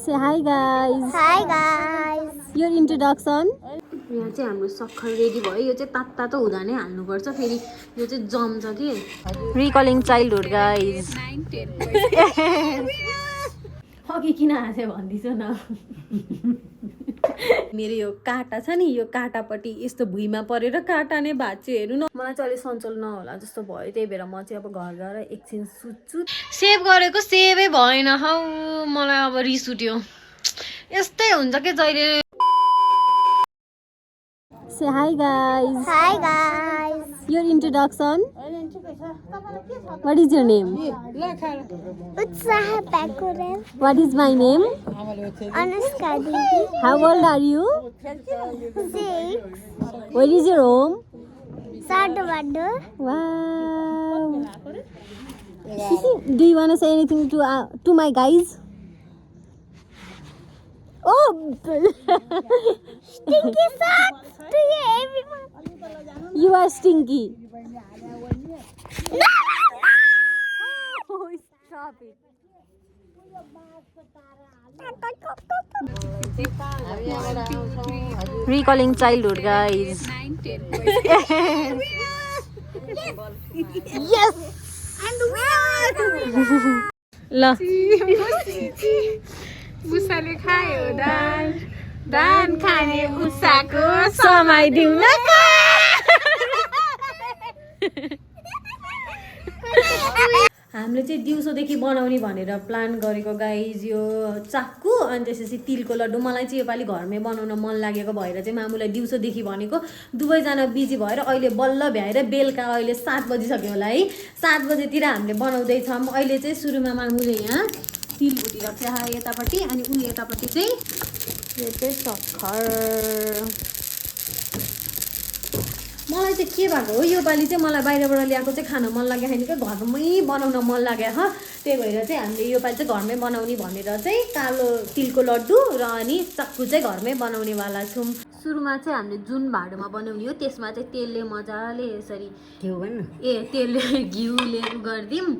Say hi guys. Hi guys. Your introduction. यहाँ चाहिँ हाम्रो सक्खर रेडी भयो यो चाहिँ तातो हुँदा नै हाल्नुपर्छ फेरि यो चाहिँ जम्छ के रिकलिङ चाइल्डहुड गाइज अघि किन हाँसे भन्दिछु न मेरो यो काँटा छ नि यो काँटापट्टि यस्तो भुइँमा परेर काँटा नै भाँच्यो हेर्नु न मलाई चाहिँ अलिक सन्चो नहोला जस्तो भयो त्यही भएर म चाहिँ अब घर गएर एकछिन सुत्छु सेभ गरेको सेभै भएन हौ मलाई अब रिस उठ्यो यस्तै हुन्छ के जहिले Say hi guys. Hi guys. Your introduction. What is your name? Utsaha Pakuren. What is my name? Anushka Devi. How old are you? 6. Where is your home? Sadavadu. Wow. Do you want to say anything to my guys? Oh, Stinky socks to you everyone. you are stinky. No! Oh, stop it. Recalling childhood, guys. Yes. And the winner. La. उसाले खायो दान दान खाने उसाको समाइदिउँ न हामीले चाहिँ दिउँसोदेखि बनाउने भनेर plan गरेको गाइज यो चाक्कु अनि त्यसपछि तिलको लड्डु मलाई चाहिँ योपालि घरमै बनाउन मन लागेको भएर चाहिँ मामुलाई दिउँसोदेखि भनेको दुवैजना बिजी भएर अहिले बल्ल भ्याएर बेलुका अहिले 7 बजिसक्यो होला है 7 बजेतिर हामीले बनाउँदैछौँ अहिले चाहिँ सुरुमा मामुले यहाँ तिल भुटेर चाहिँ यतापट्टि अनि उनी यतापट्टि चाहिँ यो चाहिँ सक्खर मलाई चाहिँ के भएको हो योपालि चाहिँ मलाई बाहिरबाट ल्याएको चाहिँ खान मन लाग्यो छैन कि घरमै बनाउन मन लाग्यो ह त्यही भएर चाहिँ हामीले योपालि चाहिँ घरमै बनाउने भनेर चाहिँ कालो तिलको लड्डु र अनि चक्कु चाहिँ घरमै बनाउनेवाला छौँ सुरुमा चाहिँ हामीले जुन भाँडोमा बनाउने हो त्यसमा चाहिँ तेलले मजाले यसरी तेलले घिउले गरिदिउँ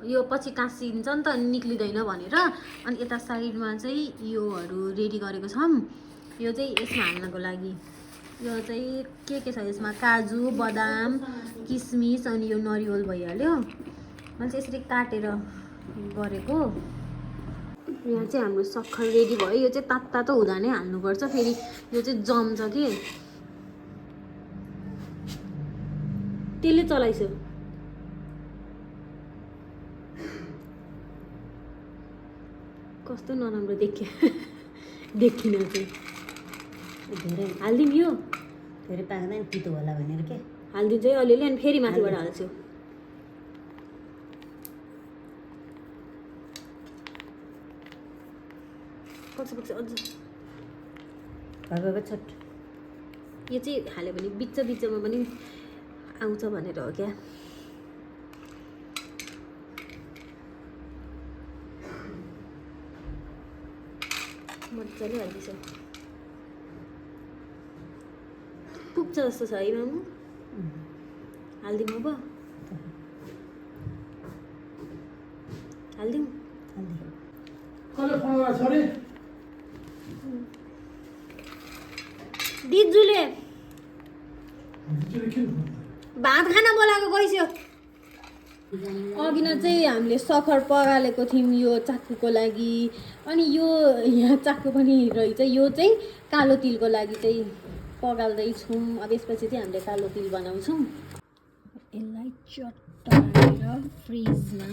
यो पछि कासिन्छ नि त निक्लिँदैन भनेर अनि यता साइडमा चाहिँ योहरू रेडी गरेको छौँ यो चाहिँ यसमा हाल्नको लागि यो चाहिँ के छ यसमा काजु बदाम किसमिस अनि यो नरिवल भइहाल्यो मैले चाहिँ यसरी काटेर गरेको यहाँ चाहिँ हाम्रो सक्खर रेडी भयो यो चाहिँ तातो हुँदा नै हाल्नुपर्छ फेरि यो चाहिँ जम्छ के त्यसले चलाइसो कस्तो नराम्रो देखिन चाहिँ धेरै हालिदिउँ यो धेरै पाक्दैन पितो होला भनेर के हालिदिन्छु है अलिअलि अनि फेरि माथिबाट हाल्छु पक्छ अझ भगवा छट यो चाहिँ हाल्यो भने बिचमा पनि आउँछ भनेर हो क्या मजाले हाल्दैछ पुग्छ जस्तो छ है मामु हालिदिउँ अब हालिदिउँ दिजुले भात खाना बोलाएको गइस्यो अघि न चाहिँ हामीले सक्खर पगालेको थियौँ यो चाक्कुको लागि अनि यो यहाँ चाक्कु पनि रहेछ यो चाहिँ कालो तिलको लागि चाहिँ पगाल्दैछौँ अब यसपछि चाहिँ हामीले कालो तिल बनाउँछौँ यसलाई चट्टाएर फ्रिजमा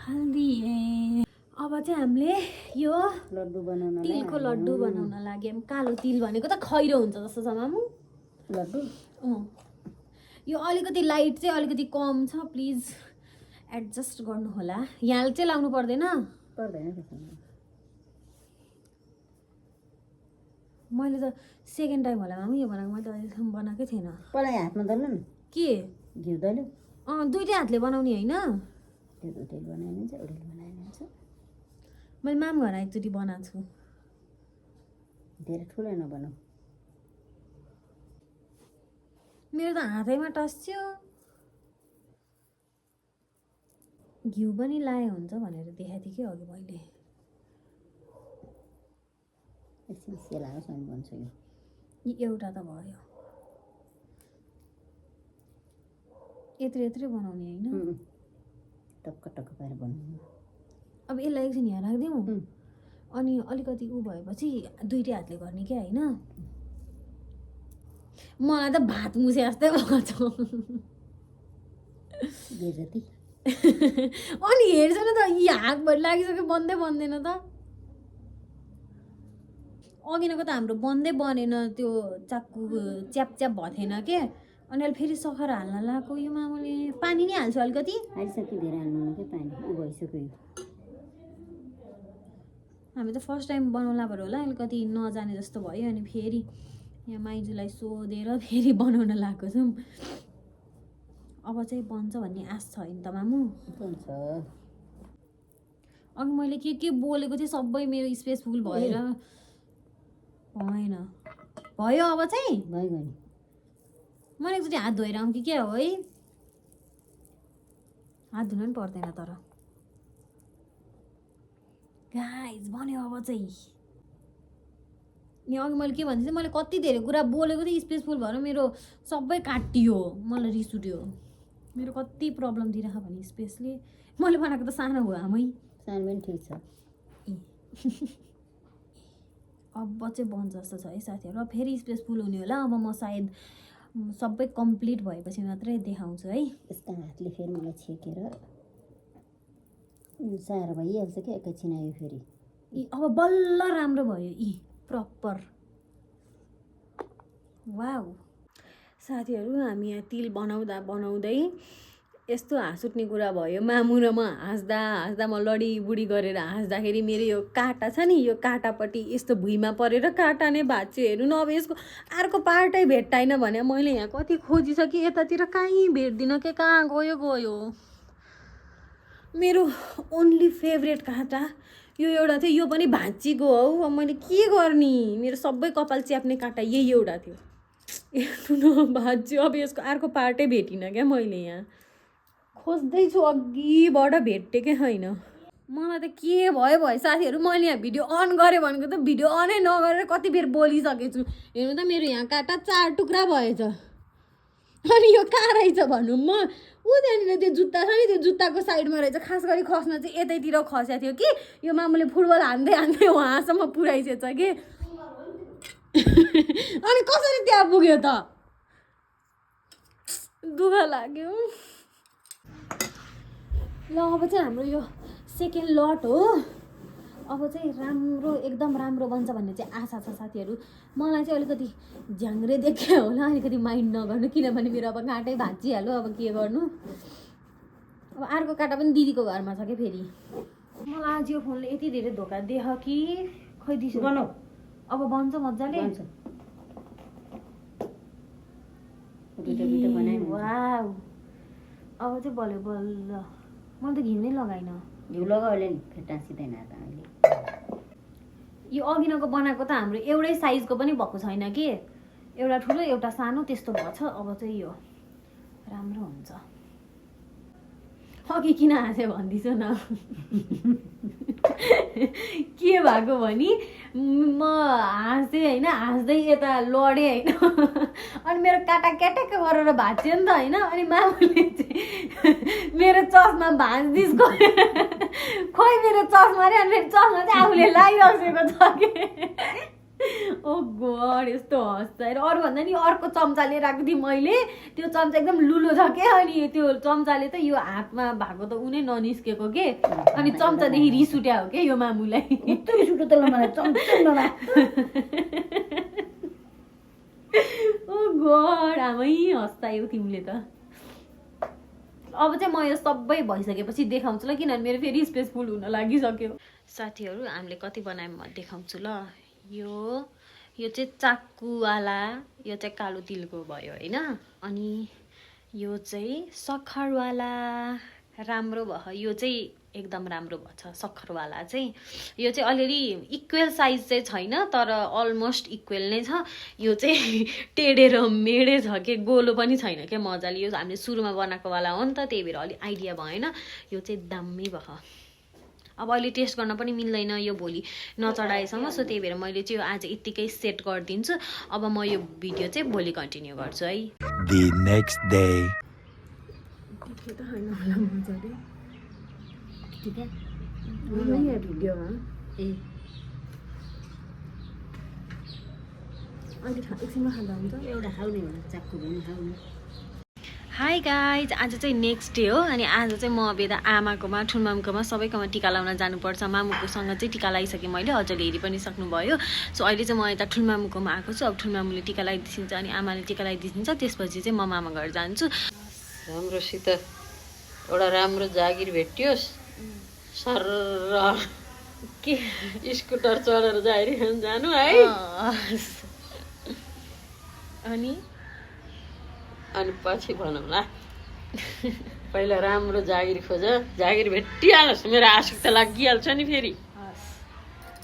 हालिदिएँ अब चाहिँ हामीले यो लड्डु बनाउन तिलको लड्डु बनाउन लाग्यौँ कालो तिल भनेको त खैरो हुन्छ जस्तो छ मामु लड्डु यो अलिकति लाइट चाहिँ अलिकति कम छ प्लिज एडजस्ट गर्नु होला यहाँ चाहिँ लाउनु पर्दैन मैले त सेकेन्ड टाइम होला मामु यो बनाएको मैले त अहिलेसम्म बनाएकै थिएन पहिला हातमा दल्नु नि के घिउ दल्यो दुइटै हातले बनाउने होइन त्यो उटेल बनाइदिन्छ उटेल बनाइदिन्छ मैले माम घर एकचोटि बनाएको छु धेरै ठुलो नबनाऊ मेरो त हातैमा टस्यो घिउ पनि लाए हुन्छ भनेर देखाएको थिएँ कि अघि मैले सिल आओस् अनि भन्छु यो यी एउटा त भयो यत्रो बनाउने होइन टक्क टक्क पारेर बनाउनु अब यसलाई एकछिन यहाँ राखिदिउँ अनि अलिकति ऊ भएपछि दुइटै हातले गर्ने क्या होइन मलाई त भात मुसे जस्तै भएको छ बेजती अनि हेर्छ न त यी हातभरि लागिसक्यो बन्दै बन्दैन त अघिनको त हाम्रो बन्दै बनेन त्यो चाक्कु च्याप च्याप भएको थिएन के अनि अहिले फेरि सखर हाल्न लगाएको यो मामुले पानी नै हाल्छु अलिकति हालिसक्यो धेरै हाल्नु के पानी ऊ भइसक्यो यो हामी त फर्स्ट टाइम बनाउला भएर होला अलिकति नजाने जस्तो भयो अनि फेरि यहाँ माइजूलाई सोधेर फेरि बनाउन लगाएको छौँ अब चाहिँ बन्छ भन्ने आश छ होइन त मामु हुन्छ अघि मैले के बोलेको थिएँ सबै मेरो स्पेस फुल भएर भएन भयो अब चाहिँ भयो नि मैले एकचोटि हात धोएर आउँ कि के हो है हात धुन पनि पर्दैन तर गाइज भन्यो अब चाहिँ यहाँ अघि मैले के भन्दै थिएँ मैले कति धेरै कुरा बोलेको थिएँ स्पेसफुल भएर मेरो सबै काटियो मलाई रिस उठ्यो मेरो कति प्रब्लम दिइरहेको भने स्पेसले मैले बनाएको त सानो हो आमै सानो पनि ठिक छ अब चाहिँ बन्छ जस्तो छ है साथीहरू अब फेरि स्पेसफुल हुने होला अब म सायद सबै कम्प्लिट भएपछि मात्रै देखाउँछु है यस्ता हातले फेरि मलाई छेकेर साह्रो भइहाल्छ क्या एकैछिन आयो फेरि यी अब बल्ल राम्रो भयो यी प्रपर वाउ साथीहरू हामी यहाँ तिल बनाउँदा बनाउँदै यस्तो हाँस उठ्ने कुरा भयो मामु र म हाँस्दा म लडीबुडी गरेर हाँस्दाखेरि मेरो यो काँटा छ नि यो काँटापट्टि यस्तो भुइँमा परेर काँटा नै भाँच्यो हेर्नु न अब यसको अर्को पार्टै भेट्टाइन भने मैले यहाँ कति खोजिसकेँ यतातिर कहीँ भेट्दिनँ के कहाँ गयो मेरो ओन्ली फेभरेट काँटा यो एउटा थियो यो पनि भाँचिएको हौ अब मैले के गर्ने मेरो सबै कपाल च्याप्ने काँटा यही एउटा थियो हेर्नु न भाँच्यो अब यसको अर्को पार्टै भेटिनँ क्या मैले यहाँ खोज्दैछु अघिबाट भेटेकै छैन मलाई त के भयो साथीहरू मैले यहाँ भिडियो अन गरेँ भनेको त भिडियो अनै नगरेर कति बेर बोलिसकेको छु हेर्नु त मेरो यहाँ काँटा 4 टुक्रा भएछ अनि यो कहाँ रहेछ भनौँ म ऊ त्यहाँनिर त्यो जुत्ता छ नि त्यो जुत्ताको साइडमा रहेछ खास गरी खस्न चाहिँ यतैतिर खसेको थियो कि यो मामुले फुटबल हान्दै उहाँसम्म पुऱ्याइसकेछ कि अनि कसरी त्यहाँ पुग्यो त दुःख लाग्यो ल अब चाहिँ हाम्रो यो सेकेन्ड लट हो अब चाहिँ राम्रो एकदम राम्रो बन्छ भन्ने चाहिँ आशा छ साथीहरू मलाई चाहिँ अलिकति झ्याङ्ग्रे देख्यो होला अलिकति माइन्ड नगर्नु किनभने मेरो अब काँटै भाँचिहाल्यो अब के गर्नु अब अर्को काँटा पनि दिदीको घरमा छ कि फेरि मलाई आज यो फोनले यति धेरै धोका देख कि खै दिसो बनाऊ अब बन्छ मजाले वाउ अब चाहिँ बल्यो बल्ल मैले त घिउ नै लगाइन घिउ लगाउले नि फेरि टाँसिँदैन अहिले यो अघिनको बनाएको त हाम्रो एउटै साइजको पनि भएको छैन कि एउटा ठुलो एउटा सानो त्यस्तो भएछ अब चाहिँ यो राम्रो हुन्छ अघि किन हाँस्यो भनिदिन्छु न के भएको भने म हाँसेँ होइन हाँस्दै यता लडेँ होइन अनि मेरो काँटा क्याट्याक्क गरेर भाँच्यो नि त होइन अनि मामुले चाहिँ मेरो चस्मा भाँच्दिस् खोइ मेरो चस्मा रे अनि फेरि चस्मा चाहिँ आफूले लगाइबसेको छ कि ओ गड यस्तो हँस्छ अरू भन्दा नि अर्को चम्चाले राखेको थिएँ मैले त्यो चम्चा एकदम लुलो छ के अनि त्यो चम्चाले त यो हातमा भएको त उनी ननिस्केको के अनि चम्चादेखि रिस उठ्या हो के यो मामुलाई ओ गड आमै हँस्तायो तिमीले त अब चाहिँ म यो सबै भइसकेपछि देखाउँछु ल किनभने मेरो फेरि स्पेस फुल हुन लागिसक्यो साथीहरू हामीले कति बनायौँ म देखाउँछु ल यो चाहिँ चाक्कुवाला यो चाहिँ कालो तिलको भयो होइन अनि यो चाहिँ सक्खरवाला राम्रो भयो यो चाहिँ एकदम राम्रो भएछ सक्खरवाला चाहिँ यो चाहिँ अलिअलि इक्वेल साइज चाहिँ छैन तर अलमोस्ट इक्वेल नै छ यो चाहिँ टेढे र मेढे छ के गोलो पनि छैन क्या मजाले यो हामीले सुरुमा बनाएको वाला हो नि त त्यही भएर अलिक आइडिया भएन यो चाहिँ दामी भयो अब अहिले टेस्ट गर्न पनि मिल्दैन यो भोलि नचढाएसम्म। सो त्यही भएर मैले चाहिँ यो आज यत्तिकै सेट गरिदिन्छु। अब म यो भिडियो चाहिँ भोलि कन्टिन्यू गर्छु है। The next day. भिडियोमा ए एकछिनमा खाँदा हुन्छ। एउटा खाउने होला चाक्कु पनि खाउने हाई गाइज, आज चाहिँ नेक्स्ट डे हो अनि आज चाहिँ म अब यता आमाकोमा ठुल्मामुकोमा सबैकोमा टिका लाउन जानुपर्छ। मामुकोसँग चाहिँ टिका लगाइसकेँ मैले, हजुरले हेरि पनि सक्नुभयो। सो अहिले चाहिँ म यता ठुल्मामुकोमा आएको छु। अब ठुल्मामुले टिका लगाइदिन्छ अनि आमाले टिका लगाइदिन्छ, त्यसपछि चाहिँ म मामा घर जान्छु। राम्रोसित एउटा राम्रो जागिर भेटियोस् सर के स्कुटर चढेर जागिर खान जानु है। अनि अनि पछि भनौँला। पहिला राम्रो जागिर खोज, जागिर भेटिहालोस्। मेरो आशिक त लागिहाल्छ नि फेरि।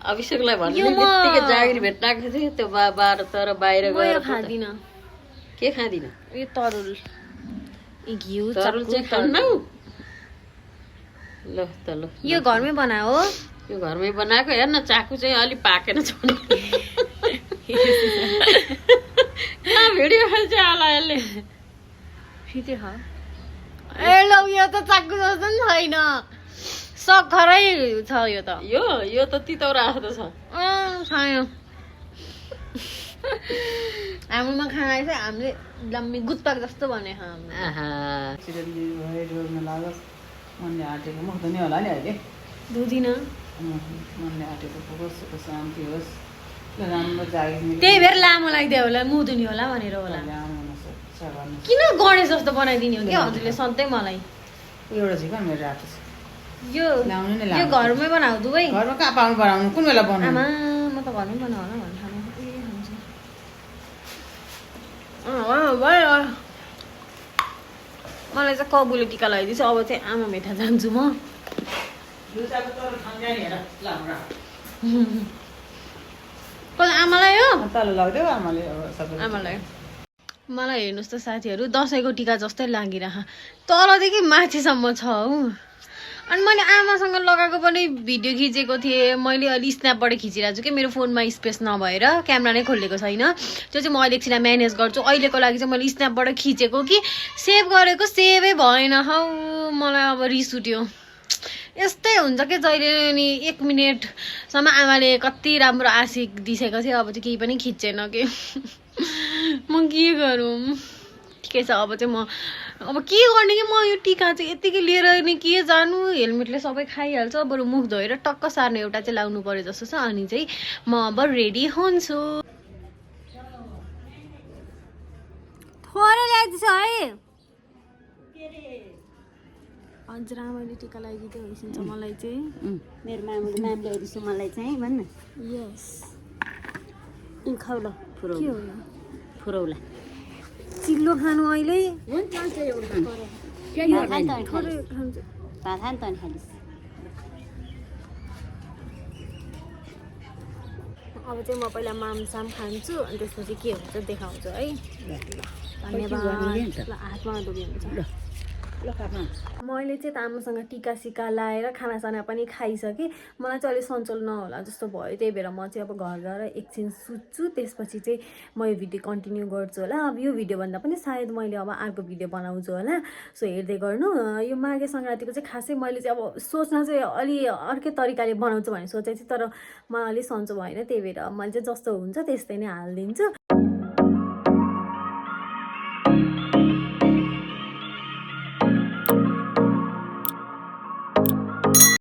अभिषेकलाई भन्ने बित्तिकै जागिर भेट्न आएको थियो त्यो बाह्र तर बाहिर गएर खाँदिनँ। के खाँदिन? यो तरुल घिउ तरुल चाहिँ खान्नौ? ल त ल, यो घरमै बनायो हो। यो घरमै बनाएको। हेर्न चाकु चाहिँ अलिक पाकेन छ। भिडियो खान्छ होला यसले। फिटे खा ए ल, यो त चाकु जस्तो नि छैन, सक्खरै छ यो त। यो त तितौरा जस्तो छ। छैन हाम्रोमा खाना चाहिँ हामीले लम्बी गुत्पाक जस्तो भने आहा मनले आँटेको म त नि होला नि अहिले धुँदिन। मनले आँटेको फोकस शान्ति होस् राम्रो जागिर त्यही भएर लामो लगाइदियो होला, मुधुनी होला भनेर होला। किन गणेश जस्तो बनाइदिने हो कि हजुरले सधैँ मलाई? एउटा चाहिँ कहाँ मेरो रातो छ यो ल्याउनु नै यो घरमै बनाऊ दुवै। घरमा कहाँ पाउनु बनाउनु कुन बेला बनाउनु? आमा म त घरमै बनाऊ होला भन्नु थाल्नु। मलाई चाहिँ कबुले टिका लगाइदिन्छ। अब चाहिँ आमा भेटा जान्छु म। कहिले आमालाई हो तल लगिदियो आमाले अब सबै आमालाई। मलाई हेर्नुहोस् त साथीहरू, दसैँको टिका जस्तै लागिरह, तलदेखि माथिसम्म छ हौ। अनि मैले आमासँग लगाएको पनि भिडियो खिचेको थिएँ। मैले अलि स्न्यापबाट खिचिरहेको छु कि मेरो फोनमा स्पेस नभएर क्यामेरा नै खोलेको छैन। त्यो चाहिँ म अहिले एकछिन म्यानेज गर्छु। अहिलेको लागि चाहिँ मैले स्न्यापबाट खिचेको कि सेभ गरेको सेभै भएन हौ। मलाई अब रिस उठ्यो। यस्तै हुन्छ कि जहिले नि 1 मिनटसम्म आमाले कति राम्रो आशिक दिइसकेको थियो, अब चाहिँ केही पनि खिचेन कि म के गरौँ? ठिकै छ, अब चाहिँ म अब के गर्ने कि म यो टिका चाहिँ यतिकै लिएर नि के जानु? हेलमेटले सबै खाइहाल्छ। बरु मुख धोएर टक्क सार्ने एउटा चाहिँ लाउनु पर्यो जस्तो छ। अनि चाहिँ म अब रेडी हुन्छु। थोरै ल्याइदिन्छ है हजुर। आमाले टिका लगाइदिँदै होइसिन्छ मलाई चाहिँ। मेरो मामुले नाम ल्याइदिन्छु मलाई चाहिँ भन्न। यस खाउ ल के हो यो? फुरौला चिल्लो खानु अहिले? हुन्छ एउटा थोरै खान्छु। भात खानु त नि खालिस्। अब चाहिँ म पहिला मामसाम खान्छु अनि त्यसपछि के हुन्छ देखाउँछु है। धन्यवाद। ल हातमा दुख्यो हुन्छ। मैले चाहिँ त आमासँग टिका सिका लाएर खानासाना पनि खाइसकेँ। मलाई चाहिँ अलिक सन्चोल नहोला जस्तो भयो। त्यही भएर म चाहिँ अब घर गएर एकछिन सुत्छु, त्यसपछि चाहिँ म यो भिडियो कन्टिन्यू गर्छु होला। अब यो भिडियोभन्दा पनि सायद मैले अब अर्को भिडियो बनाउँछु होला। सो हेर्दै गर्नु। यो माघे सङ्क्रान्तिको चाहिँ खासै मैले चाहिँ अब सोच्न चाहिँ अलि अर्कै तरिकाले बनाउँछु भन्ने सोचेको थिएँ, तर मलाई अलिक सन्चो भएन। त्यही भएर मैले चाहिँ जस्तो हुन्छ त्यस्तै नै हालिदिन्छु।